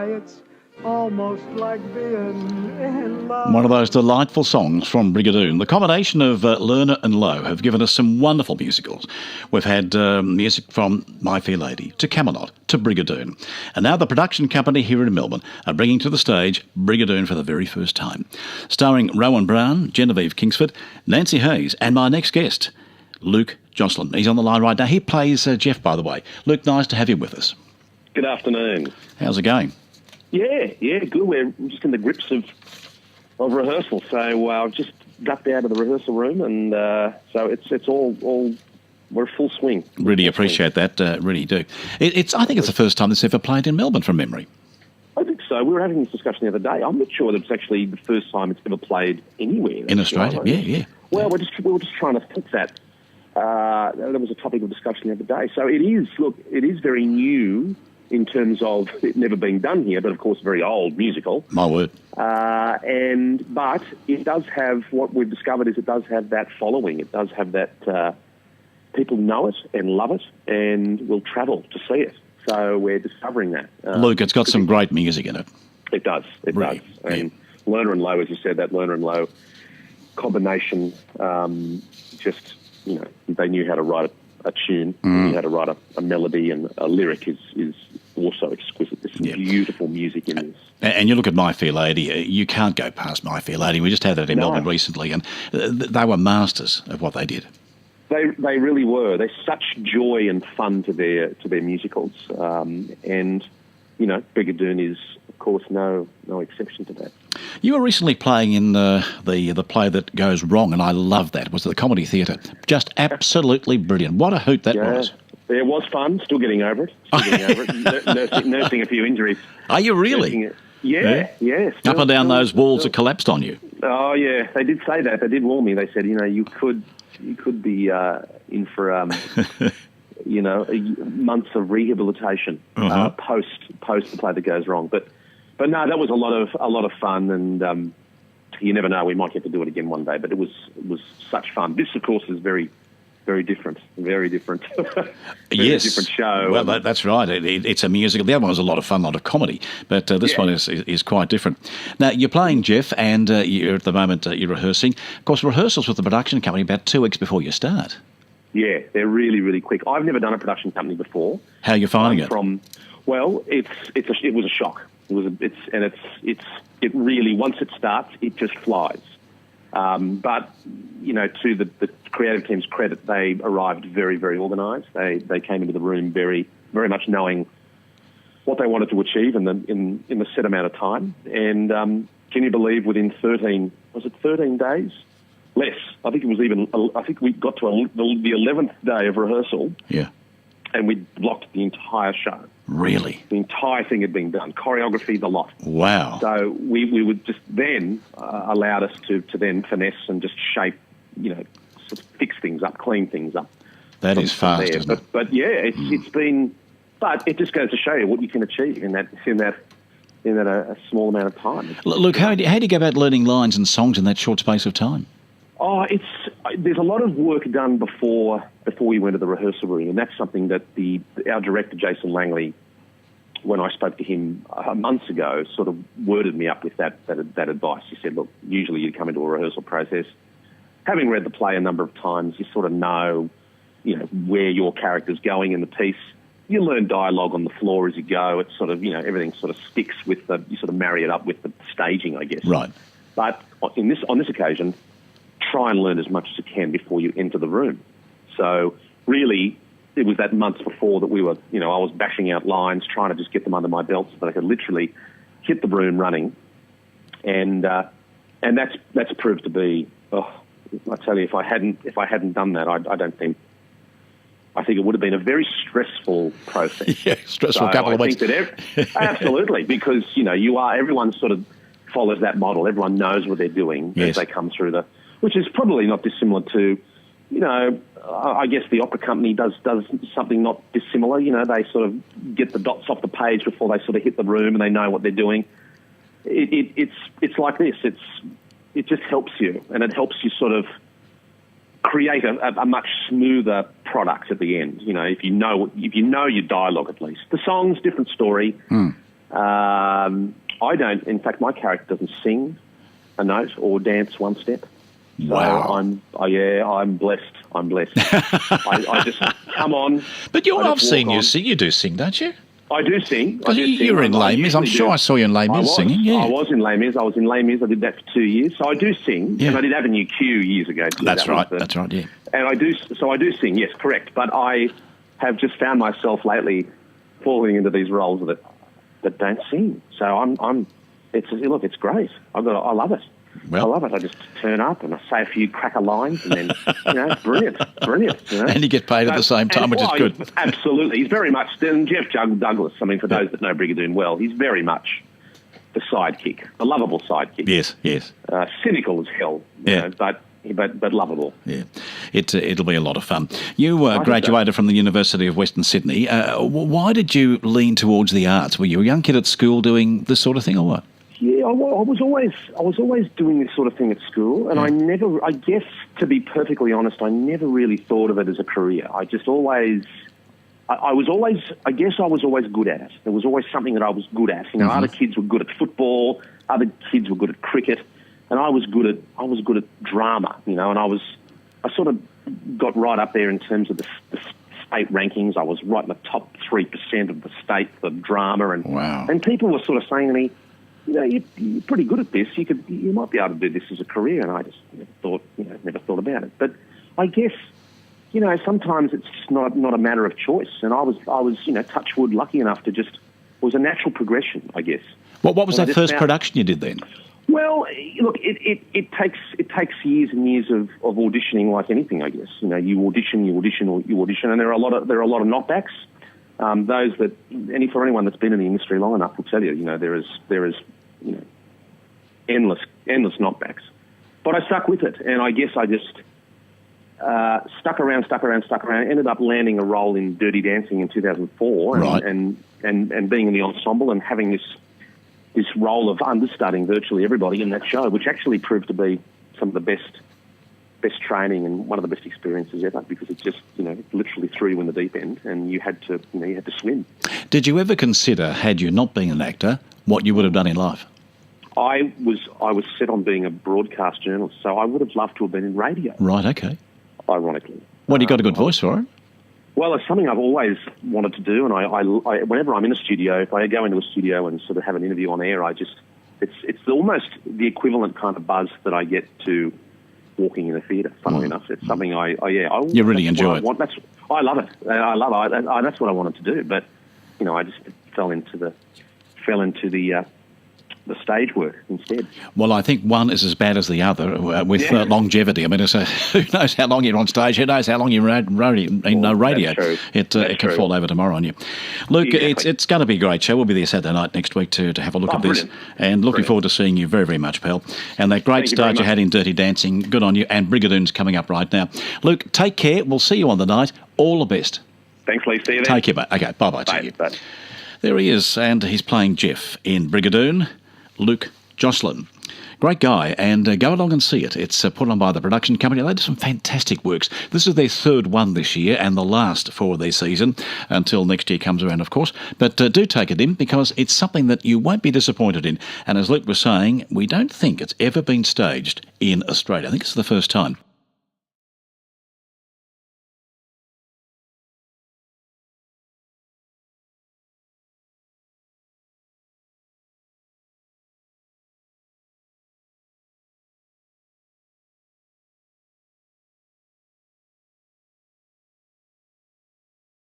It's almost like being in love. One of those delightful songs from Brigadoon. The combination of Lerner and Loewe have given us some wonderful musicals. We've had music from My Fair Lady to Camelot to Brigadoon. And now the production company here in Melbourne are bringing to the stage Brigadoon for the very first time. Starring Rowan Brown, Genevieve Kingsford, Nancy Hayes, and my next guest, Luke Joslin. He's on the line right now. He plays Jeff, by the way. Luke, nice to have you with us. Good afternoon. How's it going? Yeah, good. We're just in the grips of rehearsal. So I've just ducked out of the rehearsal room, and so it's all we're full swing. Really appreciate that. Really do. I think it's the first time this ever played in Melbourne from memory. I think so. We were having this discussion the other day. I'm not sure that it's actually the first time it's ever played anywhere in Australia. Yeah. Well, we were just trying to think that. That was a topic of discussion the other day. So it is very new in terms of it never being done here, but of course very old musical. My word. But it does have, what we've discovered is it does have that following. It does have that, people know it and love it and will travel to see it. So we're discovering that. Luke, it's got some great music in it. It does. It really, does. And Lerner and Loewe, as you said, that Lerner and Loewe combination, just, they knew how to write a tune, they knew how to write a melody, and a lyric is also exquisite. There's some beautiful music in this. And you look at My Fair Lady, you can't go past My Fair Lady. We just had that in Melbourne recently, and they were masters of what they did. They really were. They're such joy and fun to their musicals, and Brigadoon is, of course, no exception to that. You were recently playing in the play that goes wrong, and I loved that. It was at the Comedy Theatre. Just absolutely brilliant. What a hoot that was. It was fun. Still getting over it. Nursing a few injuries. Are you really? Yeah. Up and down those walls that collapsed on you. Oh yeah, they did say that. They did warn me. They said, you could be in for months of rehabilitation post the play that goes wrong. But no, that was a lot of fun, and you never know, we might get to do it again one day. But it was such fun. This, of course, is very, very different. Very different. Yes, different show. Well, that's right. It's a musical. The other one was a lot of fun, a lot of comedy, but this one is quite different. Now you're playing Jeff, and you're at the moment you're rehearsing. Of course, rehearsals with the production company about 2 weeks before you start. Yeah, they're really, really quick. I've never done a production company before. How are you finding it? Well, it was a shock. It really, once it starts, it just flies. But to the creative team's credit, they arrived very, very organised. They came into the room very, very much knowing what they wanted to achieve in the set amount of time. And can you believe, within 13 days? Less. I think we got to the 11th day of rehearsal. Yeah. And we blocked the entire show. Really? The entire thing had been done. Choreography, the lot. Wow. So we would just then allowed us to then finesse and just shape, sort of fix things up, clean things up. That is fast, isn't it? But yeah, it's been. But it just goes to show you what you can achieve in that a small amount of time. Look, how do you go about learning lines and songs in that short space of time? Oh, there's a lot of work done before we went to the rehearsal room, and that's something that our director, Jason Langley, when I spoke to him months ago, sort of worded me up with that advice. He said, look, usually you come into a rehearsal process, having read the play a number of times, you sort of know, where your character's going in the piece. You learn dialogue on the floor as you go. It's sort of, everything sort of sticks with you sort of marry it up with the staging, I guess. Right. But on this occasion, try and learn as much as you can before you enter the room. So really, it was that months before that we were, I was bashing out lines, trying to just get them under my belt so that I could literally hit the room running. And that's proved to be, I tell you, if I hadn't done that, I think it would have been a very stressful process. Yeah, stressful couple of weeks. Absolutely, because, everyone sort of follows that model. Everyone knows what they're doing as they come through which is probably not dissimilar to, I guess the opera company does something not dissimilar. They sort of get the dots off the page before they sort of hit the room, and they know what they're doing. It's like this. It just helps you, and it helps you sort of create a much smoother product at the end. If you know your dialogue, at least. The song's different story. I don't. In fact, my character doesn't sing a note or dance one step. So Wow. I'm blessed. I'm blessed. I just come on. But I've seen you sing. You do sing, don't you? I do sing. Because you were in Les Mis. I'm sure I saw you in Les Mis singing. Yeah. I was in Les Mis. I did that for 2 years. So I do sing. Yeah. And I did Avenue Q years ago. Too. That's right. Yeah. And I do. So I do sing. Yes, correct. But I have just found myself lately falling into these roles that don't sing. So it's great. I love it. Well, I love it. I just turn up and I say a few cracker lines and then, it's brilliant. And you get paid at the same time, which is good. Absolutely. He's very much, and Jeff Douglas, for those that know Brigadoon well, he's very much the sidekick, the lovable sidekick. Yes. Cynical as hell, but lovable. Yeah, it'll be a lot of fun. You graduated from the University of Western Sydney. Why did you lean towards the arts? Were you a young kid at school doing this sort of thing or what? Yeah, I was always doing this sort of thing at school, and I guess, to be perfectly honest, I never really thought of it as a career. I just always, I was always good at it. There was always something that I was good at. Other kids were good at football, other kids were good at cricket, and I was good at drama. And I sort of got right up there in terms of the state rankings. I was right in the top 3% of the state for drama, and people were sort of saying to me, you're pretty good at this. You might be able to do this as a career. And I just never thought about it. But I guess, sometimes it's not a matter of choice. And I was touch wood, lucky enough to it was a natural progression, I guess. What was that first production you did then? Well, look, it takes years and years of auditioning, like anything, I guess. You audition, and there are a lot of knockbacks. Those that, for anyone that's been in the industry long enough will tell you, there is endless knockbacks. But I stuck with it, and I guess I just stuck around, ended up landing a role in Dirty Dancing in 2004, right. and being in the ensemble and having this role of understudying virtually everybody in that show, which actually proved to be some of the best training and one of the best experiences ever, because it just, it literally threw you in the deep end and you had to swim. Did you ever consider, had you not been an actor, what you would have done in life? I was set on being a broadcast journalist, so I would have loved to have been in radio. Right, okay. Ironically. Well, you got a good voice for it. Well, it's something I've always wanted to do, and I whenever I'm in a studio, if I go into a studio and sort of have an interview on air, it's almost the equivalent kind of buzz that I get to walking in a theatre. Funnily enough, it's something you really enjoy it. I love it. That's what I wanted to do, but I just fell into the stage work instead. Well, I think one is as bad as the other with longevity. I mean, who knows how long you're on stage? Who knows how long you're radio? It can fall over tomorrow on you. Luke, exactly. It's going to be a great show. We'll be there Saturday night next week to have a look at this. Brilliant. And looking forward to seeing you very, very much, pal. And that great start you had in Dirty Dancing, good on you. And Brigadoon's coming up right now. Luke, take care. We'll see you on the night. All the best. Thanks, Leigh. See you then. Take care, mate. Okay, bye-bye to you. Bye. There he is, and he's playing Jeff in Brigadoon. Luke Joslin. Great guy, and go along and see it. It's put on by the production company. They do some fantastic works. This is their third one this year and the last for their season, until next year comes around, of course. But do take it in, because it's something that you won't be disappointed in. And as Luke was saying, we don't think it's ever been staged in Australia. I think it's the first time.